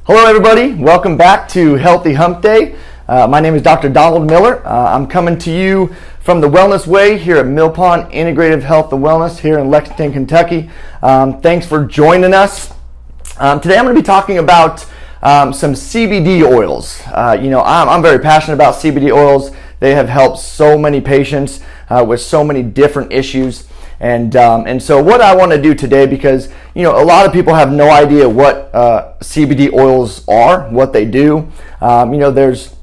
Hello everybody, welcome back to Healthy Hump Day. My name is Dr. Donald Miller. I'm coming to you from the Wellness Way here at Mill Pond Integrative Health and Wellness here in Lexington, Kentucky. Thanks for joining us. Today I'm going to be talking about some CBD oils. I'm very passionate about CBD oils. They have helped so many patients with so many different issues. And so what I want to do today, because a lot of people have no idea what CBD oils are, what they do. There's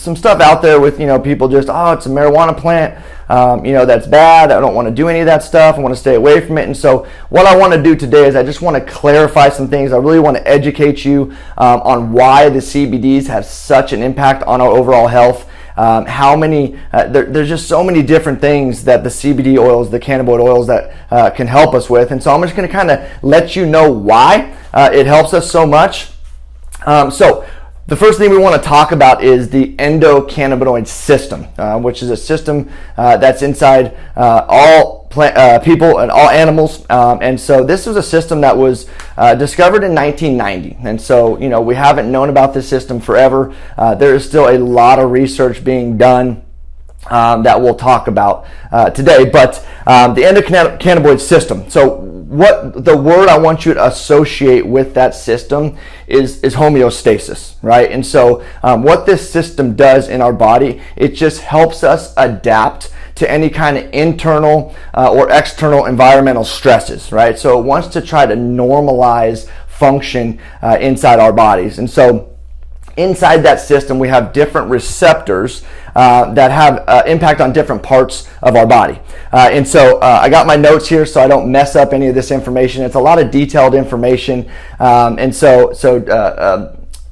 some stuff out there with people just, it's a marijuana plant, that's bad. I don't want to do any of that stuff. I want to stay away from it. And so what I want to do today is I just want to clarify some things. I really want to educate you on why the CBDs have such an impact on our overall health. There's just so many different things that the CBD oils, the cannabinoid oils that can help us with. And so I'm just going to kind of let you know why it helps us so much. So the first thing we want to talk about is the endocannabinoid system, which is a system that's inside all people and all animals. And so this was a system that was discovered in 1990. And so, we haven't known about this system forever. There is still a lot of research being done that we'll talk about today. But the endocannabinoid system. So what the word I want you to associate with that system is homeostasis, right? And so what this system does in our body, it just helps us adapt to any kind of internal or external environmental stresses, right? So it wants to try to normalize function inside our bodies. And so inside that system, we have different receptors that have impact on different parts of our body. And so I got my notes here so I don't mess up any of this information. It's a lot of detailed information. And so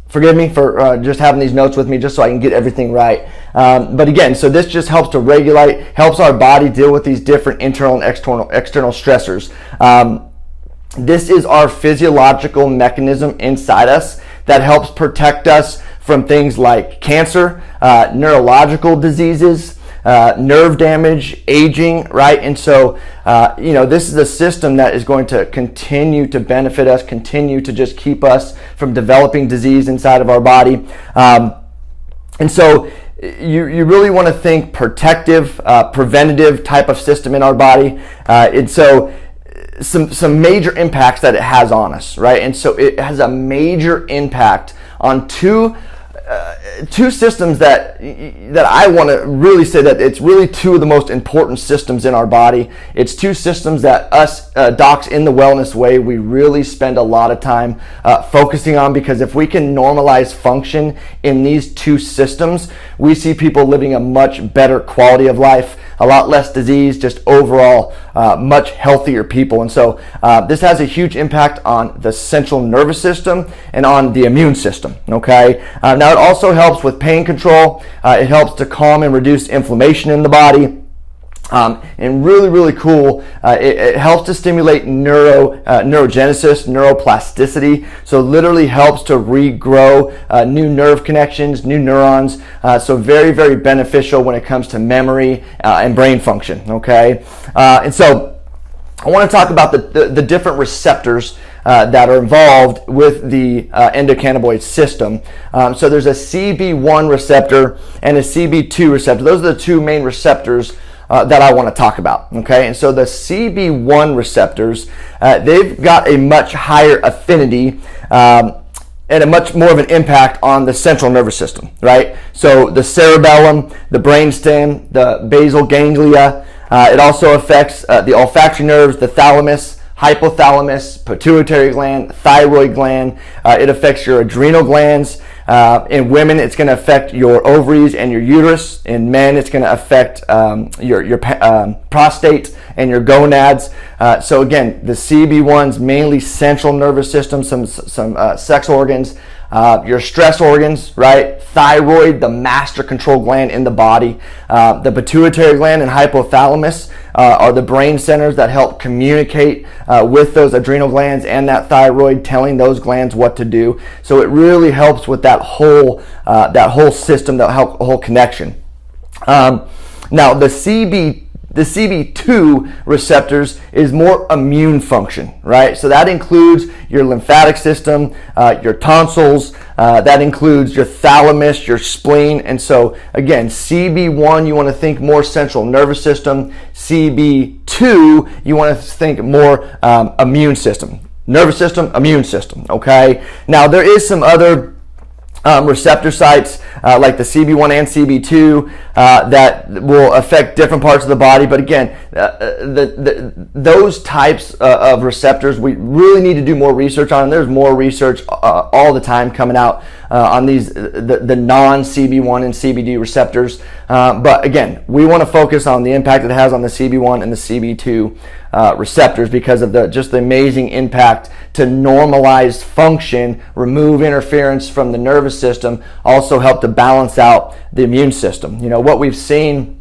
forgive me for just having these notes with me just so I can get everything right. But again, so this just helps to helps our body deal with these different internal and external stressors. This is our physiological mechanism inside us that helps protect us from things like cancer, neurological diseases, nerve damage, aging, right? And so, this is a system that is going to continue to benefit us, continue to just keep us from developing disease inside of our body. And so you really want to think protective, preventative type of system in our body. And so some major impacts that it has on us, right? And so it has a major impact on two systems that I want to really say that it's really two of the most important systems in our body. It's two systems that us docs in the Wellness Way, we really spend a lot of time focusing on, because if we can normalize function in these two systems, we see people living a much better quality of life, a lot less disease, just overall much healthier people. And so this has a huge impact on the central nervous system and on the immune system, okay? Now it also helps with pain control. It helps to calm and reduce inflammation in the body. And really cool, it helps to stimulate neurogenesis, neuroplasticity. So literally helps to regrow new nerve connections, new neurons. So very beneficial when it comes to memory and brain function, okay? And so I want to talk about the different receptors that are involved with the endocannabinoid system. So there's a CB1 receptor and a CB2 receptor. Those are the two main receptors that I want to talk about, okay? And so the CB1 receptors, they've got a much higher affinity and a much more of an impact on the central nervous system, right? So the cerebellum, the brainstem, the basal ganglia. It also affects the olfactory nerves, the thalamus, hypothalamus, pituitary gland, thyroid gland. It affects your adrenal glands. In women, it's going to affect your ovaries and your uterus. In men, it's going to affect your prostate and your gonads. So again, the CB1's mainly central nervous system, some sex organs, your stress organs, right? Thyroid, the master control gland in the body. The pituitary gland and hypothalamus are the brain centers that help communicate with those adrenal glands and that thyroid, telling those glands what to do. So it really helps with that whole system, that whole connection. Now the The CB2 receptors is more immune function, right? So that includes your lymphatic system, your tonsils, that includes your thalamus, your spleen. And so again, CB1, you want to think more central nervous system. CB2, you want to think more immune system. Nervous system, immune system, okay? Now there is some other receptor sites like the CB1 and CB2 that will affect different parts of the body. But again, those types of receptors, we really need to do more research on. There's more research all the time coming out on these the non-CB1 and CBD receptors. But again, we want to focus on the impact it has on the CB1 and the CB2 receptors because of the amazing impact to normalize function, remove interference from the nervous system, also help to balance out the immune system. You know, what we've seen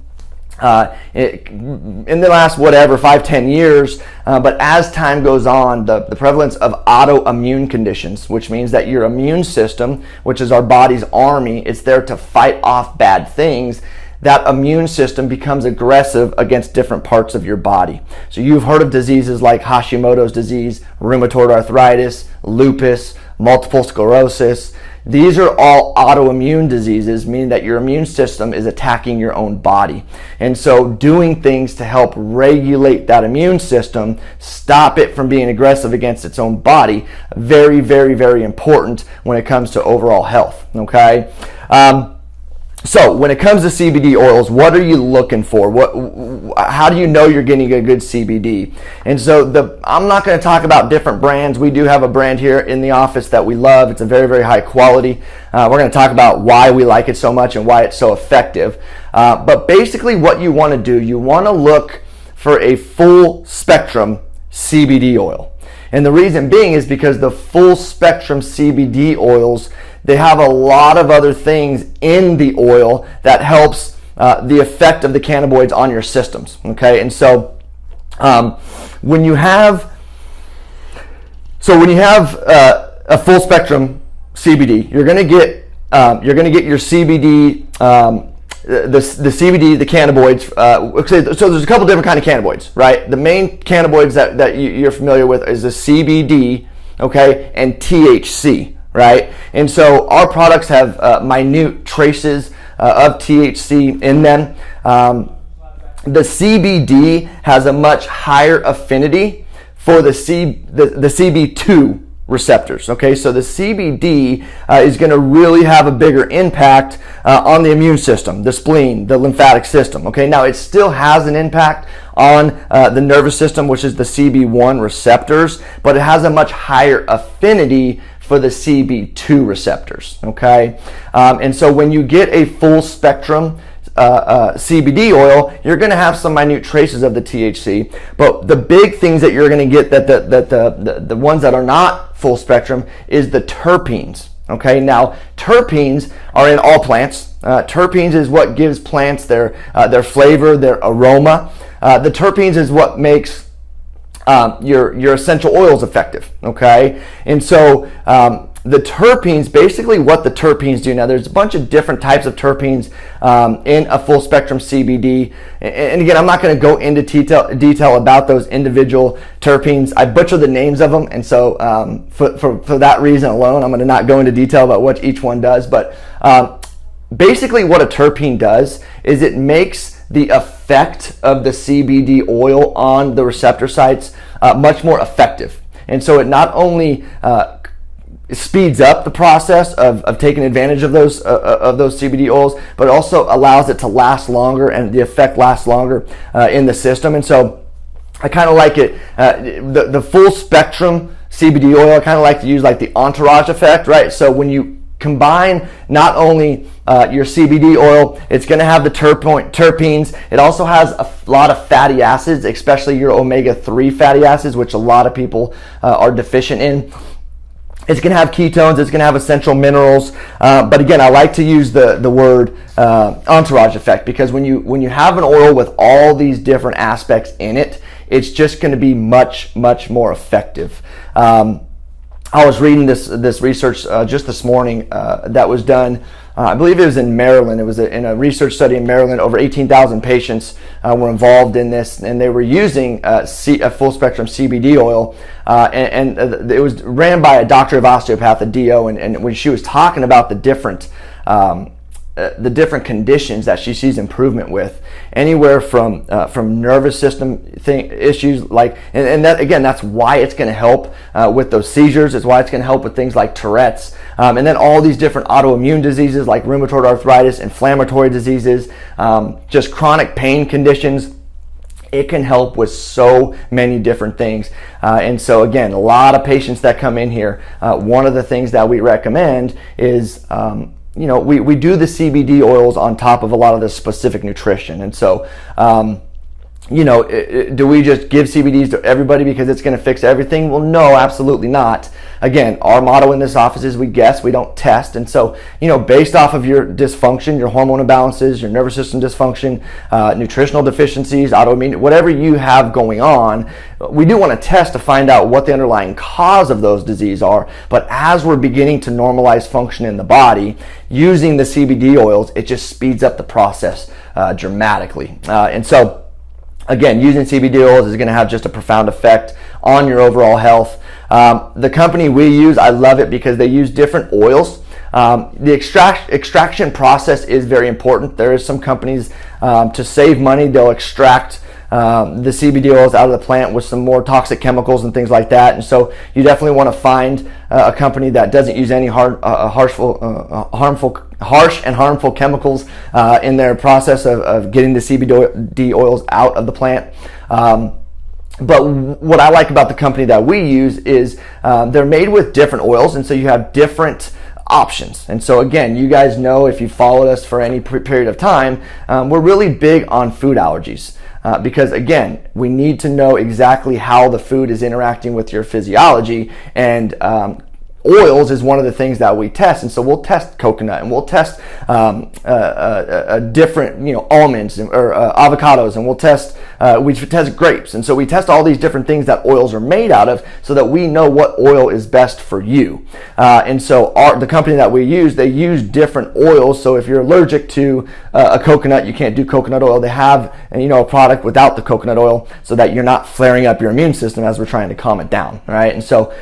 in the last 5-10 years, but as time goes on, the prevalence of autoimmune conditions, which means that your immune system, which is our body's army, it's there to fight off bad things. That immune system becomes aggressive against different parts of your body. So you've heard of diseases like Hashimoto's disease, rheumatoid arthritis, lupus, multiple sclerosis. These are all autoimmune diseases, meaning that your immune system is attacking your own body. And so doing things to help regulate that immune system, stop it from being aggressive against its own body, very, very, very important when it comes to overall health, okay? So when it comes to CBD oils, what are you looking for? How do you know you're getting a good CBD? And so I'm not going to talk about different brands. We do have a brand here in the office that we love. It's a very, very high quality. We're going to talk about why we like it so much and why it's so effective. But basically what you want to do, you want to look for a full spectrum CBD oil. And the reason being is because the full spectrum CBD oils, they have a lot of other things in the oil that helps the effect of the cannabinoids on your systems. Okay, and so when you have a full spectrum CBD, you're going to get your CBD. The CBD, the cannabinoids, so there's a couple different kind of cannabinoids, right? The main cannabinoids that you're familiar with is the CBD, okay, and THC, right? And so our products have minute traces of THC in them. The CBD has a much higher affinity for the CB2 receptors, okay? So the CBD is going to really have a bigger impact on the immune system, the spleen, the lymphatic system, okay? Now it still has an impact on the nervous system, which is the CB1 receptors, but it has a much higher affinity for the CB2 receptors, okay? And so when you get a full spectrum CBD oil, you're going to have some minute traces of the THC, but the big things that you're going to get that the ones that are not full spectrum is the terpenes. Okay, now terpenes are in all plants. Terpenes is what gives plants their flavor, their aroma. The terpenes is what makes your essential oils effective. Okay, and so the terpenes, basically what the terpenes do, now there's a bunch of different types of terpenes in a full spectrum CBD, and again, I'm not going to go into detail about those individual terpenes. I butcher the names of them, and so for that reason alone, I'm going to not go into detail about what each one does, but basically what a terpene does is it makes the effect of the CBD oil on the receptor sites much more effective. And so it not only speeds up the process of taking advantage of those CBD oils, but also allows it to last longer and the effect lasts longer in the system. And so I kind of like it, the full spectrum CBD oil, I kind of like to use like the entourage effect, right? So when you combine not only your CBD oil, it's going to have the terpenes. It also has a lot of fatty acids, especially your omega-3 fatty acids, which a lot of people are deficient in. It's going to have ketones, it's going to have essential minerals, but again, I like to use the word entourage effect, because when you have an oil with all these different aspects in it, it's just going to be much more effective. I was reading this research just this morning that was done. I believe it was in Maryland. It was in a research study in Maryland. Over 18,000 patients were involved in this, and they were using a full spectrum CBD oil. And it was ran by a doctor of osteopath, a DO, and when she was talking about the different conditions that she sees improvement with, anywhere from nervous system issues, like, and that, again, that's why it's going to help with those seizures. It's why it's going to help with things like Tourette's, and then all these different autoimmune diseases like rheumatoid arthritis, inflammatory diseases, just chronic pain conditions. It can help with so many different things. And so again, a lot of patients that come in here, one of the things that we recommend is we do the CBD oils on top of a lot of the specific nutrition. And so, do we just give CBDs to everybody because it's going to fix everything? Well, no, absolutely not. Again, our motto in this office is we guess, we don't test. And so, based off of your dysfunction, your hormone imbalances, your nervous system dysfunction, nutritional deficiencies, autoimmune, whatever you have going on, we do want to test to find out what the underlying cause of those diseases are. But as we're beginning to normalize function in the body, using the CBD oils, it just speeds up the process dramatically. And so, again, using CBD oils is going to have just a profound effect on your overall health. The company we use, I love it because they use different oils. The extraction process is very important. There is some companies, to save money, they'll extract the CBD oils out of the plant with some more toxic chemicals and things like that. And so you definitely want to find a company that doesn't use any harsh and harmful chemicals in their process of getting the CBD oils out of the plant. But what I like about the company that we use is they're made with different oils, and so you have different options. And so again, you guys know, if you followed us for any period of time, we're really big on food allergies. Because again, we need to know exactly how the food is interacting with your physiology, and oils is one of the things that we test. And so we'll test coconut, and we'll test different almonds or avocados, and we test grapes. And so we test all these different things that oils are made out of, so that we know what oil is best for you. And so the company that we use, they use different oils. So if you're allergic to a coconut, you can't do coconut oil. They have a product without the coconut oil, so that you're not flaring up your immune system as we're trying to calm it down, right? And so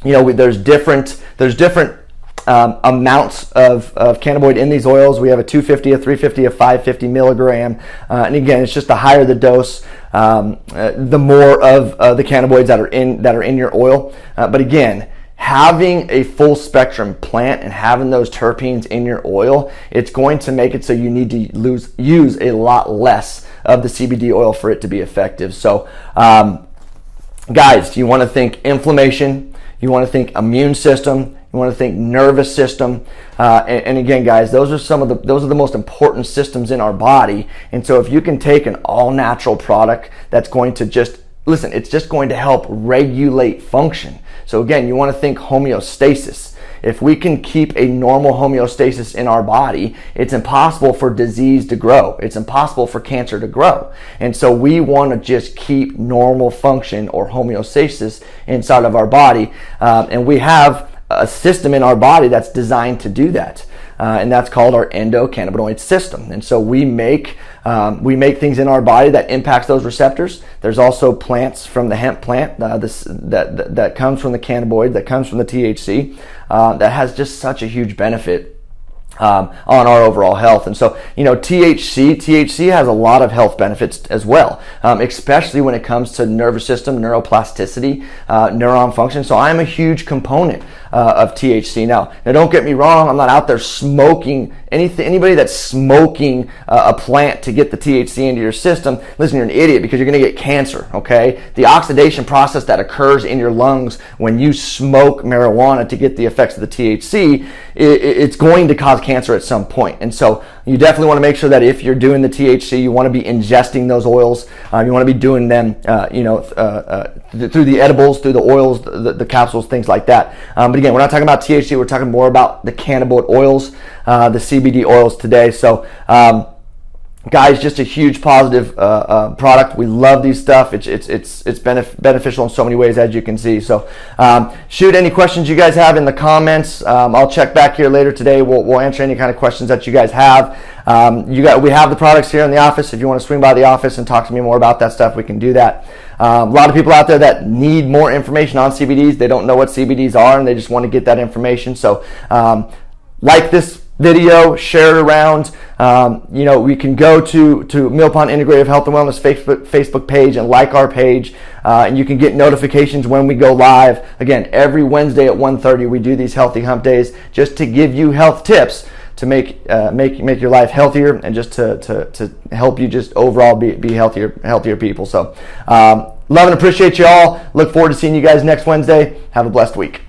there's different amounts of cannabinoid in these oils. We have a 250, a 350, a 550 milligram, and again, it's just the higher the dose, the more of the cannabinoids that are in your oil. But again, having a full spectrum plant and having those terpenes in your oil, it's going to make it so you need to use a lot less of the CBD oil for it to be effective. So, guys, you want to think inflammation. You want to think immune system. You want to think nervous system. And again, guys, those are the most important systems in our body. And so if you can take an all natural product that's going to it's just going to help regulate function. So again, you want to think homeostasis. If we can keep a normal homeostasis in our body, it's impossible for disease to grow. It's impossible for cancer to grow. And so we want to just keep normal function or homeostasis inside of our body. And we have a system in our body that's designed to do that. And that's called our endocannabinoid system. And so we make things in our body that impacts those receptors. There's also plants from the hemp plant that comes from the cannabinoid, that comes from the THC, that has just such a huge benefit on our overall health. And so, THC has a lot of health benefits as well, especially when it comes to nervous system, neuroplasticity, neuron function. So I'm a huge component of THC. Now, don't get me wrong, I'm not out there smoking anything. Anybody that's smoking a plant to get the THC into your system, listen, you're an idiot, because you're going to get cancer, okay? The oxidation process that occurs in your lungs when you smoke marijuana to get the effects of the THC, it's going to cause cancer at some point. And so you definitely want to make sure that if you're doing the THC, you want to be ingesting those oils. You want to be doing them, through the edibles, through the oils, the capsules, things like that. But again, we're not talking about THC. We're talking more about the cannabinoid oils, the CBD oils today. So, Guys, just a huge positive product. We love these stuff. It's beneficial in so many ways, as you can see. So shoot any questions you guys have in the comments. I'll check back here later today. We'll answer any kind of questions that you guys have. We have the products here in the office. If you want to swing by the office and talk to me more about that stuff, we can do that. A lot of people out there that need more information on CBDs. They don't know what CBDs are, and they just want to get that information. So like this video, share it around. We can go to Mill Pond Integrative Health and Wellness Facebook page and like our page, and you can get notifications when we go live. Again, every Wednesday at 1:30 we do these Healthy Hump Days just to give you health tips to make your life healthier, and just to help you just overall be healthier people. So love and appreciate you all. Look forward to seeing you guys next Wednesday. Have a blessed week.